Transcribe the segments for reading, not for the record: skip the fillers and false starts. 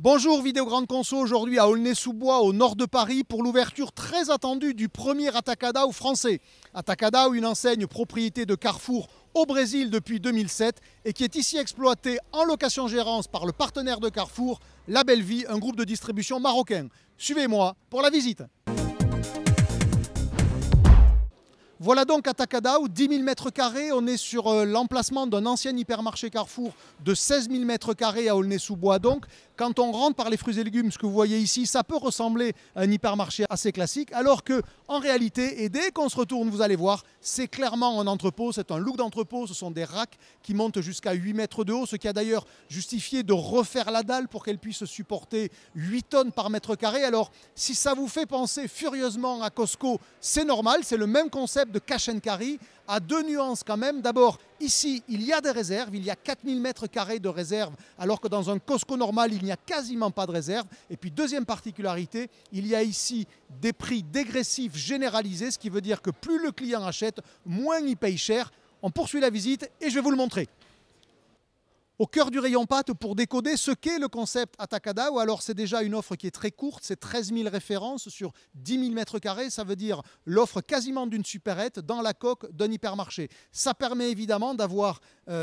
Bonjour, Vidéo Grande Conso, aujourd'hui à Aulnay-sous-Bois, au nord de Paris, pour l'ouverture très attendue du premier Atacadão français. Atacadão, une enseigne propriété de Carrefour au Brésil depuis 2007 et qui est ici exploitée en location-gérance par le partenaire de Carrefour, La Belle Vie, un groupe de distribution marocain. Suivez-moi pour la visite. Voilà donc Atacadão, 10 000 m². On est sur l'emplacement d'un ancien hypermarché Carrefour de 16 000 m² à Aulnay-sous-Bois. Donc, quand on rentre par les fruits et légumes, ce que vous voyez ici, ça peut ressembler à un hypermarché assez classique, alors que, en réalité, et dès qu'on se retourne, vous allez voir, c'est clairement un entrepôt, c'est un look d'entrepôt, ce sont des racks qui montent jusqu'à 8 mètres de haut, ce qui a d'ailleurs justifié de refaire la dalle pour qu'elle puisse supporter 8 tonnes par mètre carré. Alors, si ça vous fait penser furieusement à Costco, c'est normal, c'est le même concept de cash and carry, à deux nuances quand même. D'abord, ici, il y a des réserves, il y a 4000 m² de réserves, alors que dans un Costco normal, il n'y a quasiment pas de réserve. Et puis, deuxième particularité, il y a ici des prix dégressifs généralisés, ce qui veut dire que plus le client achète, moins il paye cher. On poursuit la visite et je vais vous le montrer. Au cœur du rayon pâtes, pour décoder ce qu'est le concept Atacadão, alors c'est déjà une offre qui est très courte, c'est 13 000 références sur 10 000 m², ça veut dire l'offre quasiment d'une supérette dans la coque d'un hypermarché. Ça permet évidemment d'avoir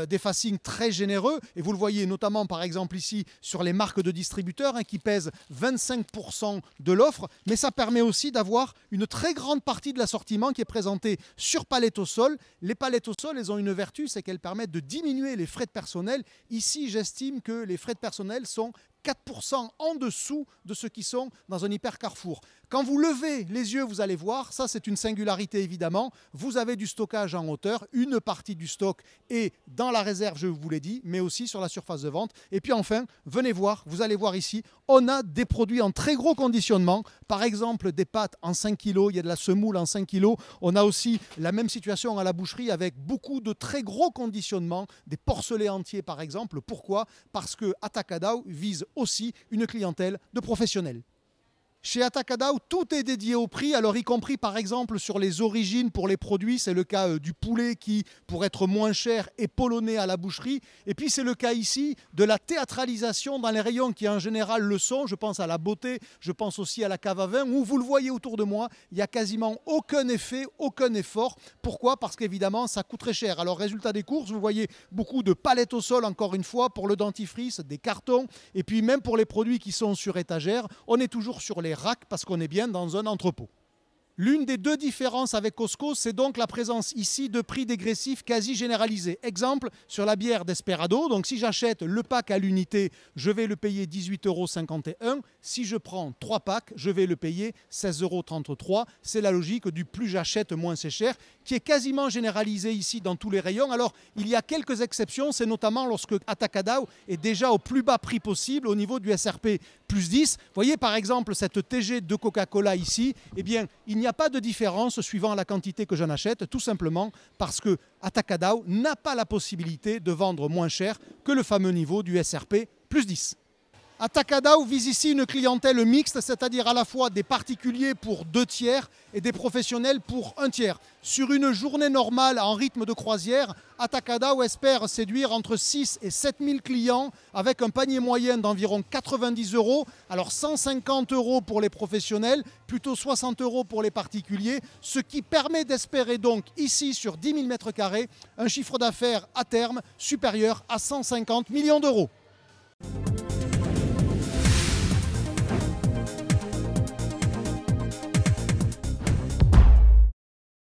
des facings très généreux, et vous le voyez notamment par exemple ici sur les marques de distributeurs qui pèsent 25% de l'offre, mais ça permet aussi d'avoir une très grande partie de l'assortiment qui est présenté sur palette au sol. Les palettes au sol, elles ont une vertu, c'est qu'elles permettent de diminuer les frais de personnel. Ici, j'estime que les frais de personnel sont 4% en dessous de ceux qui sont dans un hyper Carrefour. Quand vous levez les yeux, vous allez voir, ça c'est une singularité évidemment, vous avez du stockage en hauteur, une partie du stock est dans la réserve, je vous l'ai dit, mais aussi sur la surface de vente. Et puis enfin, venez voir, vous allez voir ici, on a des produits en très gros conditionnement, par exemple des pâtes en 5 kg, il y a de la semoule en 5 kg, on a aussi la même situation à la boucherie avec beaucoup de très gros conditionnement, des porcelets entiers par exemple. Pourquoi? Parce que Atacadão vise aussi une clientèle de professionnels. Chez Atacadão, tout est dédié au prix, alors y compris par exemple sur les origines pour les produits. C'est le cas du poulet qui, pour être moins cher, est polonais à la boucherie. Et puis c'est le cas ici de la théâtralisation dans les rayons qui en général le sont. Je pense à la beauté, je pense aussi à la cave à vin, où vous le voyez autour de moi, il n'y a quasiment aucun effet, aucun effort. Pourquoi? Parce qu'évidemment ça coûte très cher. Alors résultat des courses, vous voyez beaucoup de palettes au sol, encore une fois, pour le dentifrice, des cartons. Et puis même pour les produits qui sont sur étagère, on est toujours sur les racks parce qu'on est bien dans un entrepôt. L'une des deux différences avec Costco, c'est donc la présence ici de prix dégressifs quasi généralisés. Exemple, sur la bière Desperado, donc si j'achète le pack à l'unité, je vais le payer 18,51 €. Si je prends 3 packs, je vais le payer 16,33 €. C'est la logique du plus j'achète, moins c'est cher, qui est quasiment généralisée ici dans tous les rayons. Alors, il y a quelques exceptions, c'est notamment lorsque Atacadão est déjà au plus bas prix possible au niveau du SRP plus 10. Vous voyez par exemple cette TG de Coca-Cola ici, eh bien, il n'y a pas de différence suivant la quantité que j'en achète, tout simplement parce que Atacadão n'a pas la possibilité de vendre moins cher que le fameux niveau du SRP plus 10. Atacadão vise ici une clientèle mixte, c'est-à-dire à la fois des particuliers pour 2 tiers et des professionnels pour 1 tiers. Sur une journée normale en rythme de croisière, Atacadão espère séduire entre 6 et 7 000 clients avec un panier moyen d'environ 90 €. Alors 150 € pour les professionnels, plutôt 60 € pour les particuliers, ce qui permet d'espérer donc ici sur 10 000 m² un chiffre d'affaires à terme supérieur à 150 millions d'euros.